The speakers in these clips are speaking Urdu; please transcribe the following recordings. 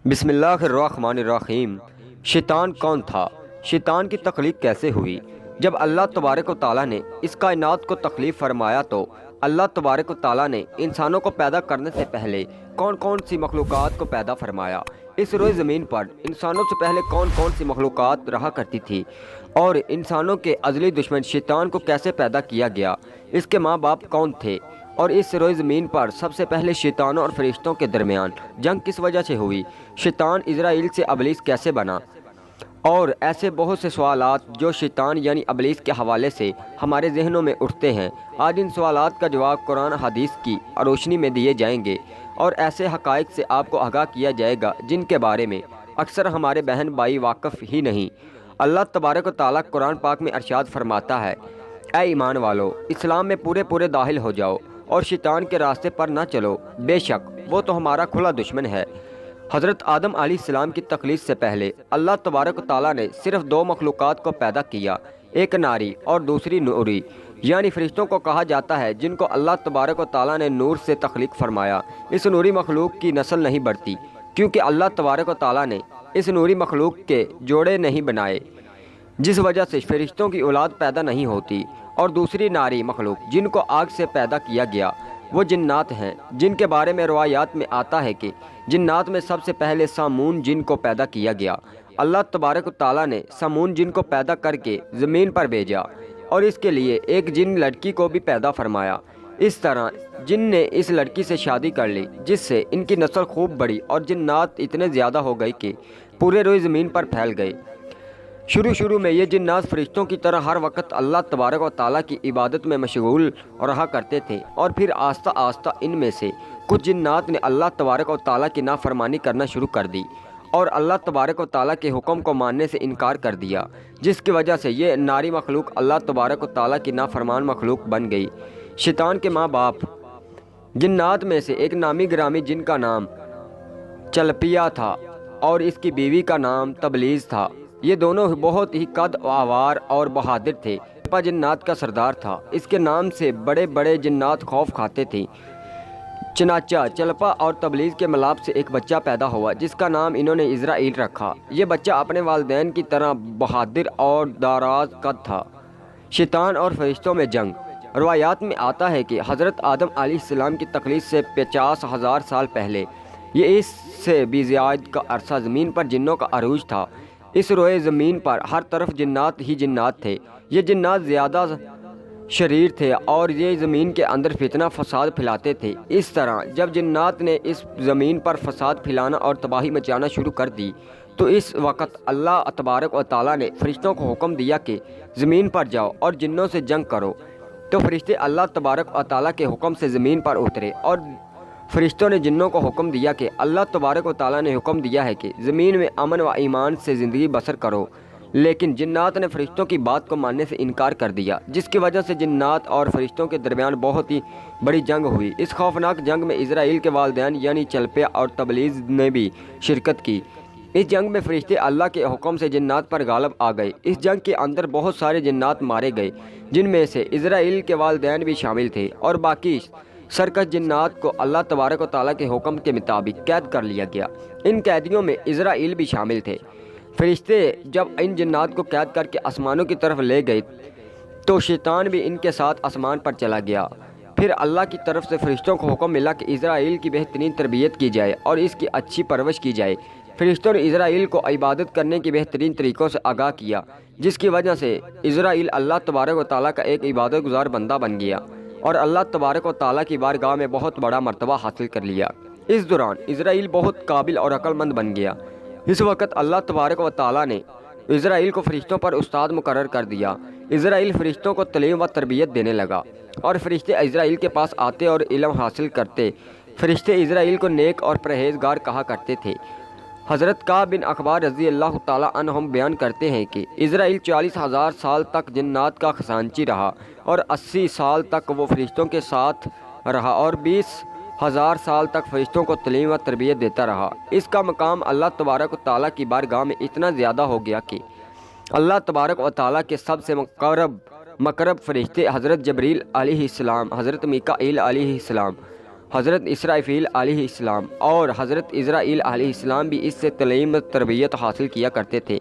بسم اللہ الرحمن الرحیم۔ شیطان کون تھا؟ شیطان کی تخلیق کیسے ہوئی؟ جب اللہ تبارک و تعالیٰ نے اس کائنات کو تخلیق فرمایا تو اللہ تبارک و تعالیٰ نے انسانوں کو پیدا کرنے سے پہلے کون کون سی مخلوقات کو پیدا فرمایا؟ اس روئے زمین پر انسانوں سے پہلے کون کون سی مخلوقات رہا کرتی تھی؟ اور انسانوں کے ازلی دشمن شیطان کو کیسے پیدا کیا گیا؟ اس کے ماں باپ کون تھے؟ اور اس روئے زمین پر سب سے پہلے شیطانوں اور فرشتوں کے درمیان جنگ کس وجہ سے ہوئی؟ شیطان اسرائیل سے ابلیس کیسے بنا؟ اور ایسے بہت سے سوالات جو شیطان یعنی ابلیس کے حوالے سے ہمارے ذہنوں میں اٹھتے ہیں، آج ان سوالات کا جواب قرآن حدیث کی روشنی میں دیے جائیں گے اور ایسے حقائق سے آپ کو آگاہ کیا جائے گا جن کے بارے میں اکثر ہمارے بہن بھائی واقف ہی نہیں۔ اللہ تبارک و تعالیٰ قرآن پاک میں ارشاد فرماتا ہے، اے ایمان والو، اسلام میں پورے داخل ہو جاؤ اور شیطان کے راستے پر نہ چلو، بے شک وہ تو ہمارا کھلا دشمن ہے۔ حضرت آدم علیہ السلام کی تخلیق سے پہلے اللہ تبارک و تعالیٰ نے صرف دو مخلوقات کو پیدا کیا، ایک ناری اور دوسری نوری، یعنی فرشتوں کو کہا جاتا ہے، جن کو اللہ تبارک و تعالیٰ نے نور سے تخلیق فرمایا۔ اس نوری مخلوق کی نسل نہیں بڑھتی کیونکہ اللہ تبارک و تعالیٰ نے اس نوری مخلوق کے جوڑے نہیں بنائے، جس وجہ سے فرشتوں کی اولاد پیدا نہیں ہوتی۔ اور دوسری ناری مخلوق جن کو آگ سے پیدا کیا گیا وہ جنات ہیں، جن کے بارے میں روایات میں آتا ہے کہ جنات میں سب سے پہلے سامون جن کو پیدا کیا گیا۔ اللہ تبارک و تعالیٰ نے سامون جن کو پیدا کر کے زمین پر بھیجا اور اس کے لیے ایک جن لڑکی کو بھی پیدا فرمایا۔ اس طرح جن نے اس لڑکی سے شادی کر لی، جس سے ان کی نسل خوب بڑھی اور جنات اتنے زیادہ ہو گئی کہ پورے روئے زمین پر پھیل گئے۔ شروع میں یہ جنات فرشتوں کی طرح ہر وقت اللہ تبارک و تعالیٰ کی عبادت میں مشغول رہا کرتے تھے، اور پھر آہستہ آہستہ ان میں سے کچھ جنات نے اللہ تبارک و تعالیٰ کی نافرمانی کرنا شروع کر دی اور اللہ تبارک و تعالیٰ کے حکم کو ماننے سے انکار کر دیا، جس کی وجہ سے یہ ناری مخلوق اللہ تبارک و تعالیٰ کی نافرمان مخلوق بن گئی۔ شیطان کے ماں باپ جنات میں سے ایک نامی گرامی جن کا نام چلپیا تھا اور اس کی بیوی کا نام تبلیز تھا، یہ دونوں بہت ہی قد آوار اور بہادر تھے۔ چلپا جنات کا سردار تھا، اس کے نام سے بڑے بڑے جنات خوف کھاتے تھے۔ چنانچہ چلپا اور تبلیز کے ملاپ سے ایک بچہ پیدا ہوا جس کا نام انہوں نے اسرائیل رکھا۔ یہ بچہ اپنے والدین کی طرح بہادر اور دراز قد تھا۔ شیطان اور فرشتوں میں جنگ۔ روایات میں آتا ہے کہ حضرت آدم علیہ السلام کی تخلیق سے 50,000 سال پہلے، یہ اس سے بھی زیادہ کا عرصہ زمین پر جنوں کا عروج تھا۔ اس روئے زمین پر ہر طرف جنات ہی جنات تھے۔ یہ جنات زیادہ شریر تھے اور یہ زمین کے اندر فتنہ فساد پھیلاتے تھے۔ اس طرح جب جنات نے اس زمین پر فساد پھیلانا اور تباہی مچانا شروع کر دی تو اس وقت اللہ تبارک و تعالیٰ نے فرشتوں کو حکم دیا کہ زمین پر جاؤ اور جنوں سے جنگ کرو۔ تو فرشتے اللہ تبارک و تعالیٰ کے حکم سے زمین پر اترے اور فرشتوں نے جنوں کو حکم دیا کہ اللہ تبارک و تعالیٰ نے حکم دیا ہے کہ زمین میں امن و ایمان سے زندگی بسر کرو، لیکن جنات نے فرشتوں کی بات کو ماننے سے انکار کر دیا، جس کی وجہ سے جنات اور فرشتوں کے درمیان بہت ہی بڑی جنگ ہوئی۔ اس خوفناک جنگ میں اسرائیل کے والدین یعنی چلپیا اور تبلیز نے بھی شرکت کی۔ اس جنگ میں فرشتے اللہ کے حکم سے جنات پر غالب آ گئے۔ اس جنگ کے اندر بہت سارے جنات مارے گئے، جن میں سے اسرائیل کے والدین بھی شامل تھے، اور باقی سرکش جنات کو اللہ تبارک و تعالیٰ کے حکم کے مطابق قید کر لیا گیا۔ ان قیدیوں میں اسرائیل بھی شامل تھے۔ فرشتے جب ان جنات کو قید کر کے آسمانوں کی طرف لے گئے تو شیطان بھی ان کے ساتھ آسمان پر چلا گیا۔ پھر اللہ کی طرف سے فرشتوں کو حکم ملا کہ اسرائیل کی بہترین تربیت کی جائے اور اس کی اچھی پرورش کی جائے۔ فرشتوں نے اسرائیل کو عبادت کرنے کے بہترین طریقوں سے آگاہ کیا، جس کی وجہ سے اسرائیل اللہ تبارک و تعالیٰ کا ایک عبادت گزار بندہ بن گیا اور اللہ تبارک و تعالیٰ کی بارگاہ میں بہت بڑا مرتبہ حاصل کر لیا۔ اس دوران اسرائیل بہت قابل اور عقل مند بن گیا۔ اس وقت اللہ تبارک و تعالیٰ نے اسرائیل کو فرشتوں پر استاد مقرر کر دیا۔ اسرائیل فرشتوں کو تعلیم و تربیت دینے لگا اور فرشتے اسرائیل کے پاس آتے اور علم حاصل کرتے۔ فرشتے اسرائیل کو نیک اور پرہیزگار کہا کرتے تھے۔ حضرت کعب بن اخبار رضی اللہ تعالیٰ عنہم بیان کرتے ہیں کہ اسرائیل 40,000 سال تک جنات کا خزانچی رہا اور 80 سال تک وہ فرشتوں کے ساتھ رہا اور 20,000 سال تک فرشتوں کو تعلیم و تربیت دیتا رہا۔ اس کا مقام اللہ تبارک و تعالیٰ کی بارگاہ میں اتنا زیادہ ہو گیا کہ اللہ تبارک و تعالیٰ کے سب سے مقرب فرشتے حضرت جبریل علیہ السلام، حضرت میکائیل علیہ السلام حضرت اسرافیل علیہ السلام اور حضرت اسرائیل علیہ السلام بھی اس سے تعلیم و تربیت حاصل کیا کرتے تھے۔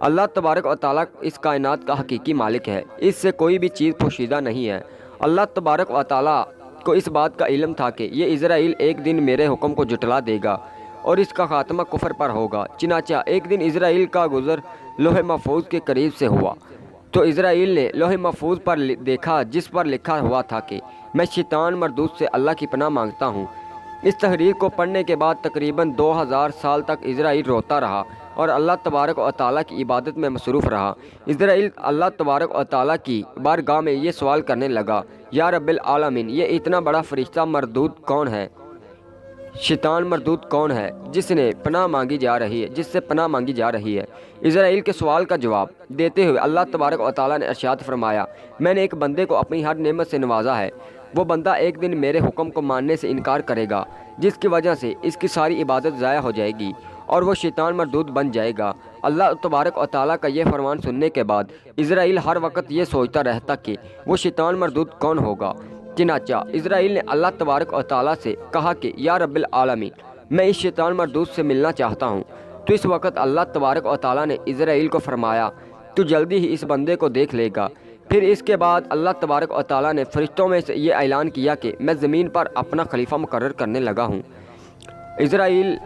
اللہ تبارک و تعالیٰ اس کائنات کا حقیقی مالک ہے، اس سے کوئی بھی چیز پوشیدہ نہیں ہے۔ اللہ تبارک و تعالیٰ کو اس بات کا علم تھا کہ یہ اسرائیل ایک دن میرے حکم کو جھٹلا دے گا اور اس کا خاتمہ کفر پر ہوگا۔ چنانچہ ایک دن اسرائیل کا گزر لوح محفوظ کے قریب سے ہوا تو اسرائیل نے لوح محفوظ پر دیکھا جس پر لکھا ہوا تھا کہ میں شیطان مردود سے اللہ کی پناہ مانگتا ہوں۔ اس تحریر کو پڑھنے کے بعد تقریباً 2000 سال تک اسرائیل روتا رہا اور اللہ تبارک و تعالیٰ کی عبادت میں مصروف رہا۔ اسرائیل اللہ تبارک و تعالیٰ کی بارگاہ میں یہ سوال کرنے لگا، یا رب العالمین، یہ اتنا بڑا فرشتہ مردود کون ہے، شیطان مردود کون ہے جس سے پناہ مانگی جا رہی ہے؟ اسرائیل کے سوال کا جواب دیتے ہوئے اللہ تبارک و تعالیٰ نے ارشاد فرمایا، میں نے ایک بندے کو اپنی ہر نعمت سے نوازا ہے۔ وہ بندہ ایک دن میرے حکم کو ماننے سے انکار کرے گا جس کی وجہ سے اس کی ساری عبادت ضائع ہو جائے گی اور وہ شیطان مردود بن جائے گا۔ اللہ تبارک و تعالیٰ کا یہ فرمان سننے کے بعد اسرائیل ہر وقت یہ سوچتا رہتا کہ وہ شیطان مردود کون ہوگا۔ چنانچہ اسرائیل نے اللہ تبارک و تعالیٰ سے کہا کہ یا رب العالمین، میں اس شیطان مردود سے ملنا چاہتا ہوں۔ تو اس وقت اللہ تبارک و تعالیٰ نے اسرائیل کو فرمایا، تو جلدی ہی اس بندے کو دیکھ لے گا۔ پھر اس کے بعد اللہ تبارک و تعالیٰ نے فرشتوں میں سے یہ اعلان کیا کہ میں زمین پر اپنا خلیفہ مقرر کرنے لگا ہوں۔ اسرائیل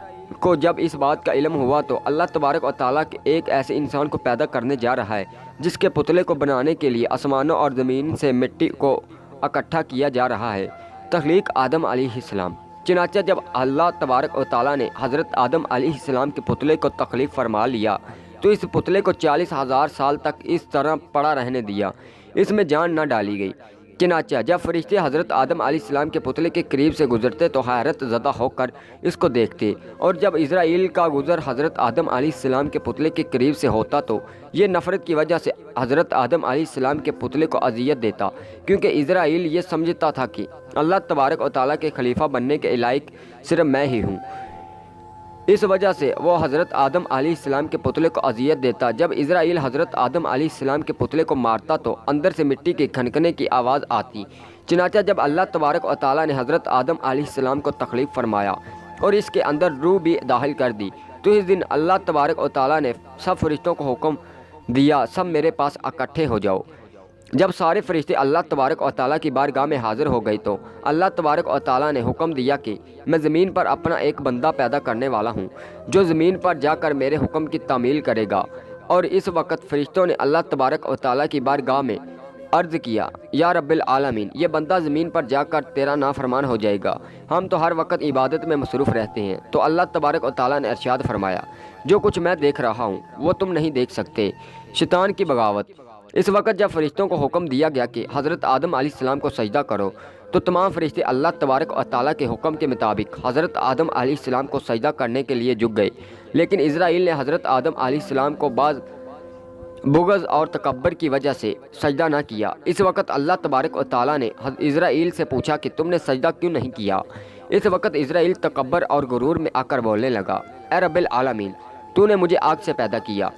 کو جب اس بات کا علم ہوا تو اللہ تبارک و تعالیٰ کے ایک ایسے انسان کو پیدا کرنے جا رہا ہے جس کے پتلے کو بنانے کے لیے آسمانوں اور زمین سے مٹی کو اکٹھا کیا جا رہا ہے۔ تخلیق آدم علیہ السلام۔ چنانچہ جب اللہ تبارک و تعالیٰ نے حضرت آدم علیہ السلام کے پتلے کو تخلیق فرما لیا تو اس پتلے کو 40,000 سال تک اس طرح پڑا رہنے دیا، اس میں جان نہ ڈالی گئی۔ چنانچہ جب فرشتے حضرت آدم علیہ السلام کے پتلے کے قریب سے گزرتے تو حیرت زدہ ہو کر اس کو دیکھتے، اور جب اسرائیل کا گزر حضرت آدم علیہ السلام کے پتلے کے قریب سے ہوتا تو یہ نفرت کی وجہ سے حضرت آدم علیہ السلام کے پتلے کو اذیت دیتا، کیونکہ اسرائیل یہ سمجھتا تھا کہ اللہ تبارک و تعالیٰ کے خلیفہ بننے کے لائق صرف میں ہی ہوں۔ اس وجہ سے وہ حضرت آدم علیہ السلام کے پتلے کو اذیت دیتا۔ جب اسرائیل حضرت آدم علیہ السلام کے پتلے کو مارتا تو اندر سے مٹی کے کھنکنے کی آواز آتی۔ چنانچہ جب اللہ تبارک و تعالیٰ نے حضرت آدم علیہ السلام کو تخلیق فرمایا اور اس کے اندر روح بھی داخل کر دی تو اس دن اللہ تبارک و تعالیٰ نے سب فرشتوں کو حکم دیا، سب میرے پاس اکٹھے ہو جاؤ۔ جب سارے فرشتے اللہ تبارک و تعالیٰ کی بارگاہ میں حاضر ہو گئے تو اللہ تبارک و تعالیٰ نے حکم دیا کہ میں زمین پر اپنا ایک بندہ پیدا کرنے والا ہوں جو زمین پر جا کر میرے حکم کی تعمیل کرے گا۔ اور اس وقت فرشتوں نے اللہ تبارک و تعالیٰ کی بارگاہ میں عرض کیا، یا رب العالمین، یہ بندہ زمین پر جا کر تیرا نافرمان ہو جائے گا، ہم تو ہر وقت عبادت میں مصروف رہتے ہیں۔ تو اللہ تبارک و تعالیٰ نے ارشاد فرمایا، جو کچھ میں دیکھ رہا ہوں وہ تم نہیں دیکھ سکتے۔ شیطان کی بغاوت۔ اس وقت جب فرشتوں کو حکم دیا گیا کہ حضرت آدم علیہ السلام کو سجدہ کرو تو تمام فرشتے اللہ تبارک و تعالیٰ کے حکم کے مطابق حضرت آدم علیہ السلام کو سجدہ کرنے کے لیے جھک گئے، لیکن اسرائیل نے حضرت آدم علیہ السلام کو بعض بغض اور تکبر کی وجہ سے سجدہ نہ کیا۔ اس وقت اللہ تبارک و تعالیٰ نے اسرائیل سے پوچھا کہ تم نے سجدہ کیوں نہیں کیا؟ اس وقت اسرائیل تکبر اور غرور میں آ کر بولنے لگا، اے رب العالمین، تو نے مجھے آگ سے پیدا کیا،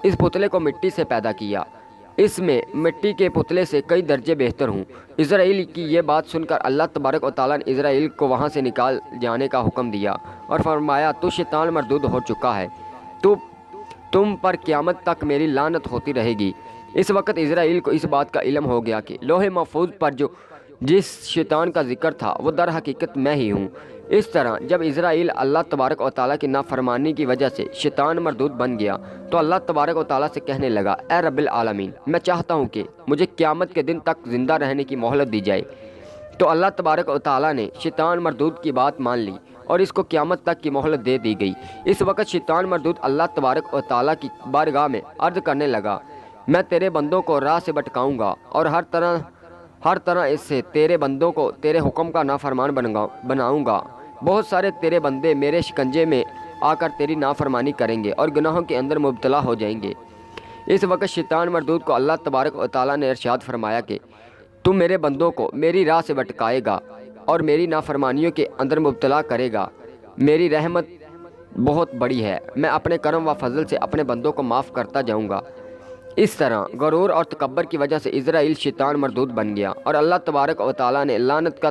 اس پتلے کو مٹی سے پیدا کیا، اس میں مٹی کے پتلے سے کئی درجے بہتر ہوں۔ اسرائیل کی یہ بات سن کر اللہ تبارک و تعالیٰ نے اسرائیل کو وہاں سے نکال جانے کا حکم دیا اور فرمایا، تو شیطان مردود ہو چکا ہے، تم پر قیامت تک میری لعنت ہوتی رہے گی۔ اس وقت اسرائیل کو اس بات کا علم ہو گیا کہ لوح محفوظ پر جس شیطان کا ذکر تھا وہ در حقیقت میں ہی ہوں۔ اس طرح جب اسرائیل اللہ تبارک و تعالیٰ کی نافرمانی کی وجہ سے شیطان مردود بن گیا تو اللہ تبارک و تعالیٰ سے کہنے لگا، اے رب العالمین، میں چاہتا ہوں کہ مجھے قیامت کے دن تک زندہ رہنے کی مہلت دی جائے۔ تو اللہ تبارک و تعالیٰ نے شیطان مردود کی بات مان لی اور اس کو قیامت تک کی مہلت دے دی گئی۔ اس وقت شیطان مردود اللہ تبارک و تعالیٰ کی بارگاہ میں عرض کرنے لگا، میں تیرے بندوں کو راہ سے بھٹکاؤں گا اور ہر طرح اس سے تیرے بندوں کو تیرے حکم کا نافرمان بناؤں گا۔ بہت سارے تیرے بندے میرے شکنجے میں آ کر تیری نافرمانی کریں گے اور گناہوں کے اندر مبتلا ہو جائیں گے۔ اس وقت شیطان مردود کو اللہ تبارک و تعالیٰ نے ارشاد فرمایا کہ تو میرے بندوں کو میری راہ سے بھٹکائے گا اور میری نافرمانیوں کے اندر مبتلا کرے گا۔ میری رحمت بہت بڑی ہے، میں اپنے کرم و فضل سے اپنے بندوں کو معاف کرتا جاؤں گا۔ اس طرح غرور اور تکبر کی وجہ سے اسرائیل شیطان مردود بن گیا اور اللہ تبارک و تعالیٰ نے لعنت کا